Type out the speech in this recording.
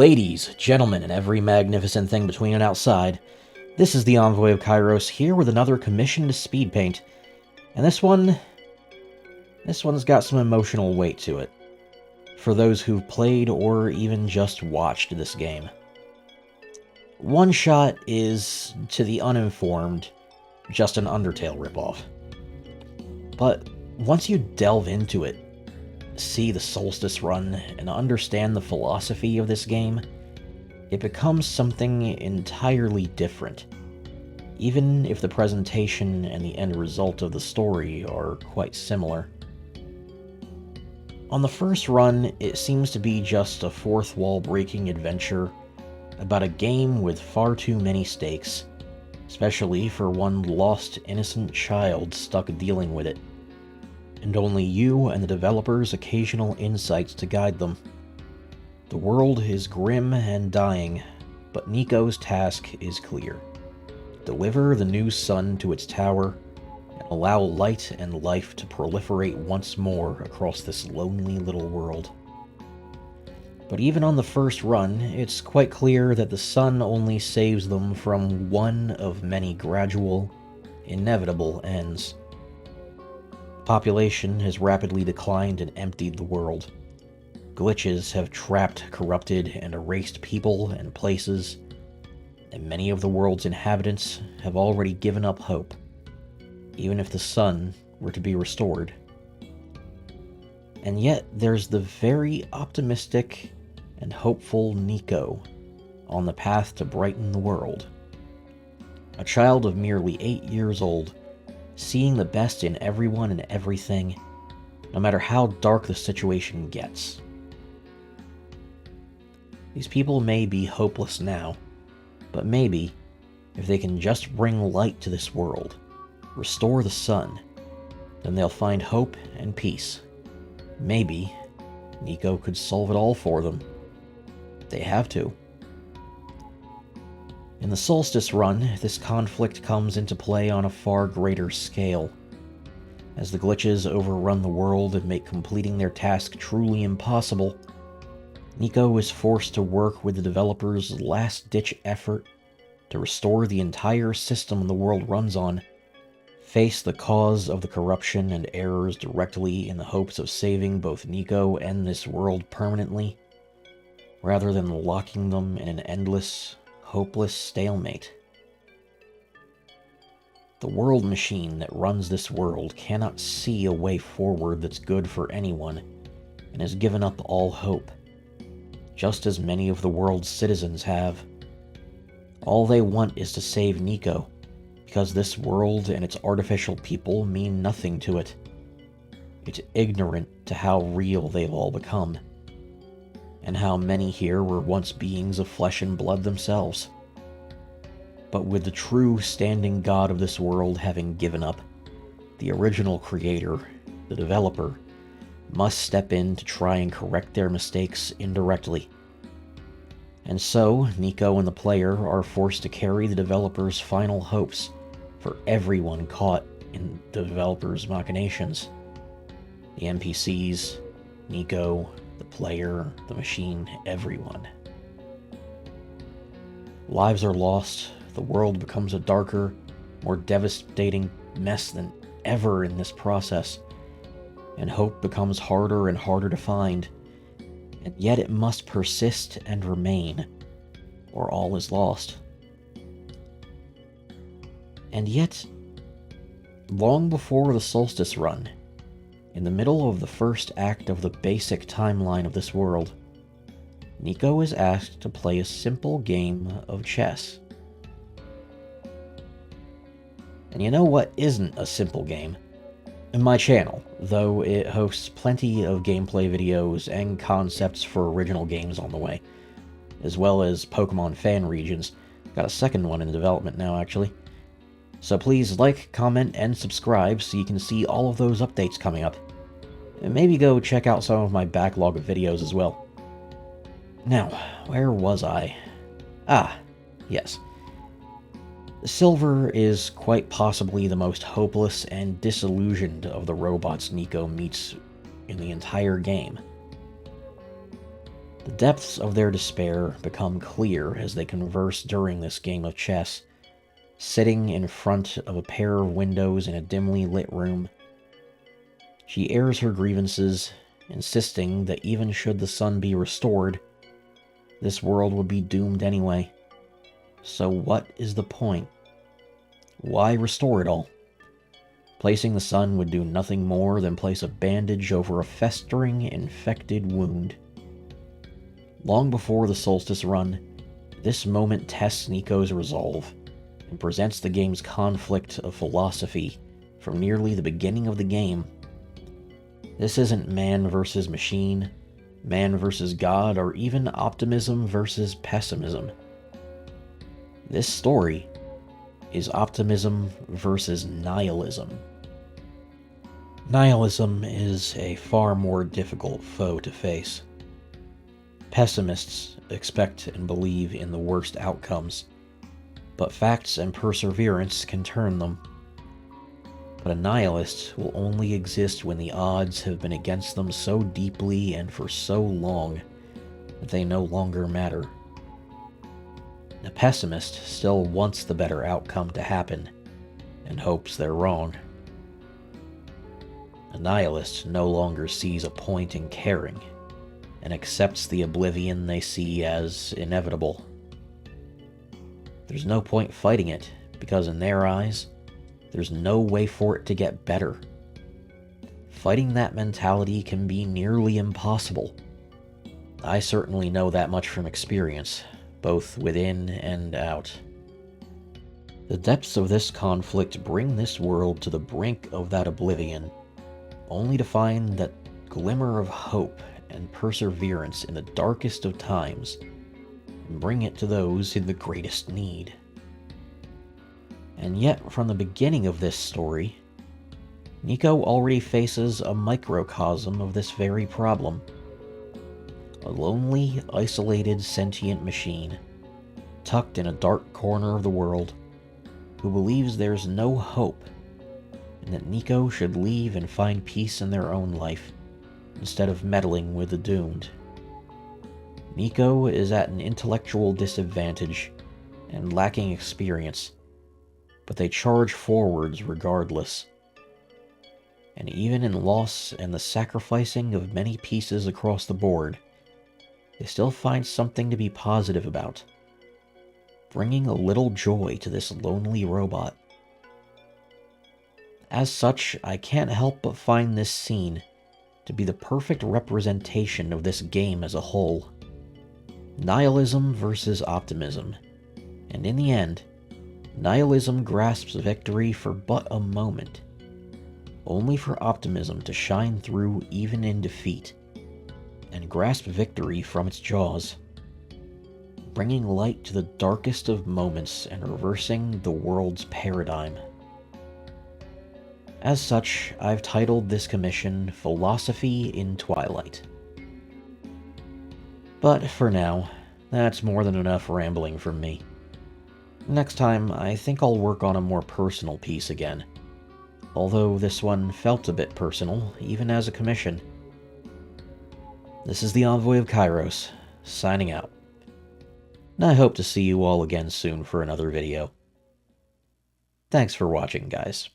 Ladies, gentlemen, and every magnificent thing between and outside, this is the Envoy of Kairos here with another commission to Speedpaint, and this one's got some emotional weight to it, for those who've played or even just watched this game. Oneshot is, to the uninformed, just an Undertale ripoff. But once you delve into it, see the Solstice run, and understand the philosophy of this game, it becomes something entirely different, even if the presentation and the end result of the story are quite similar. On the first run, it seems to be just a fourth wall breaking adventure about a game with far too many stakes, especially for one lost innocent child stuck dealing with it, and only you and the developers' occasional insights to guide them. The world is grim and dying, but Nico's task is clear. Deliver the new sun to its tower, and allow light and life to proliferate once more across this lonely little world. But even on the first run, it's quite clear that the sun only saves them from one of many gradual, inevitable ends. Population has rapidly declined and emptied the world. Glitches have trapped, corrupted, and erased people and places, and many of the world's inhabitants have already given up hope, even if the sun were to be restored. And yet there's the very optimistic and hopeful Nico on the path to brighten the world. A child of merely 8 years old, seeing the best in everyone and everything, no matter how dark the situation gets. These people may be hopeless now, but maybe, if they can just bring light to this world, restore the sun, then they'll find hope and peace. Maybe Nico could solve it all for them. They have to. In the Solstice run, this conflict comes into play on a far greater scale. As the glitches overrun the world and make completing their task truly impossible, Nico is forced to work with the developers' last-ditch effort to restore the entire system the world runs on, face the cause of the corruption and errors directly in the hopes of saving both Nico and this world permanently, rather than locking them in an endless, hopeless stalemate. The world machine that runs this world cannot see a way forward that's good for anyone, and has given up all hope, just as many of the world's citizens have. All they want is to save Nico, because this world and its artificial people mean nothing to it. It's ignorant to how real they've all become, and how many here were once beings of flesh and blood themselves. But with the true standing god of this world having given up, the original creator, the developer, must step in to try and correct their mistakes indirectly. And so, Nico and the player are forced to carry the developer's final hopes for everyone caught in the developer's machinations. The NPCs, Nico, the player, the machine, everyone. Lives are lost, the world becomes a darker, more devastating mess than ever in this process, and hope becomes harder and harder to find, and yet it must persist and remain, or all is lost. And yet, long before the Solstice run, in the middle of the first act of the basic timeline of this world, Nico is asked to play a simple game of chess. And you know what isn't a simple game? My channel, though it hosts plenty of gameplay videos and concepts for original games on the way, as well as Pokemon fan regions. Got a second one in development now, actually. So please like, comment, and subscribe so you can see all of those updates coming up. And maybe go check out some of my backlog of videos as well. Now, where was I? Ah, yes. Silver is quite possibly the most hopeless and disillusioned of the robots Nico meets in the entire game. The depths of their despair become clear as they converse during this game of chess, sitting in front of a pair of windows in a dimly lit room. She airs her grievances, insisting that even should the sun be restored, this world would be doomed anyway. So what is the point? Why restore it all? Placing the sun would do nothing more than place a bandage over a festering, infected wound. Long before the solstice run, this moment tests Nico's resolve and presents the game's conflict of philosophy from nearly the beginning of the game. This isn't man versus machine, man versus God, or even optimism versus pessimism. This story is optimism versus nihilism. Nihilism is a far more difficult foe to face. Pessimists expect and believe in the worst outcomes, but facts and perseverance can turn them. But a nihilist will only exist when the odds have been against them so deeply and for so long that they no longer matter. A pessimist still wants the better outcome to happen and hopes they're wrong. A nihilist no longer sees a point in caring and accepts the oblivion they see as inevitable. There's no point fighting it because in their eyes, there's no way for it to get better. Fighting that mentality can be nearly impossible. I certainly know that much from experience, both within and out. The depths of this conflict bring this world to the brink of that oblivion, only to find that glimmer of hope and perseverance in the darkest of times, and bring it to those in the greatest need. And yet, from the beginning of this story, Nico already faces a microcosm of this very problem. A lonely, isolated, sentient machine, tucked in a dark corner of the world, who believes there's no hope, and that Nico should leave and find peace in their own life, instead of meddling with the doomed. Nico is at an intellectual disadvantage, and lacking experience, but they charge forwards regardless. And even in loss and the sacrificing of many pieces across the board, they still find something to be positive about, bringing a little joy to this lonely robot. As such, I can't help but find this scene to be the perfect representation of this game as a whole. Nihilism versus optimism, and in the end, nihilism grasps victory for but a moment, only for optimism to shine through even in defeat, and grasp victory from its jaws, bringing light to the darkest of moments and reversing the world's paradigm. As such, I've titled this commission Philosophy in Twilight. But for now, that's more than enough rambling from me. Next time, I think I'll work on a more personal piece again, although this one felt a bit personal, even as a commission. This is the Envoy of Kairos, signing out. And I hope to see you all again soon for another video. Thanks for watching, guys.